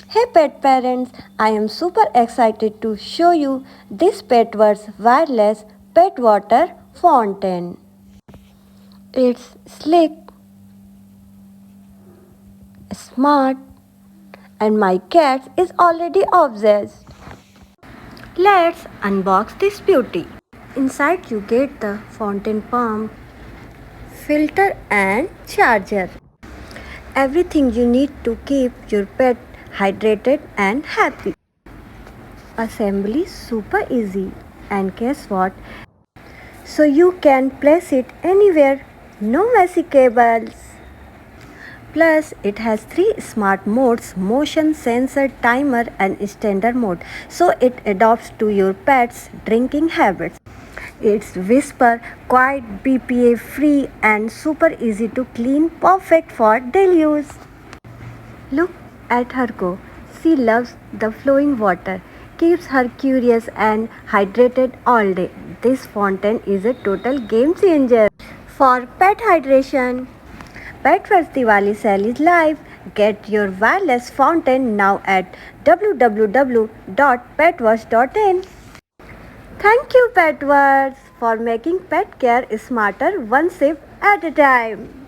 Hey pet parents, I am super excited to show you this Petverse wireless pet water fountain. It's slick, smart, and my cat is already obsessed. Let's unbox this beauty. Inside you get the fountain pump, filter and charger. Everything you need to keep your pet hydrated and happy. Assembly super easy, and guess what? So you can place it anywhere, no messy cables. Plus it has 3 smart modes: motion sensor, timer and standard mode, so it adapts to your pet's drinking habits. It's whisper, quiet, BPA free and super easy to clean, perfect for daily use. Look at her go. She loves the flowing water, keeps her curious and hydrated all day. This fountain is a total game changer for pet hydration. Pet First Diwali sale is live. Get your wireless fountain now at www.petwash.in. Thank you, Petverse, for making pet care smarter one sip at a time.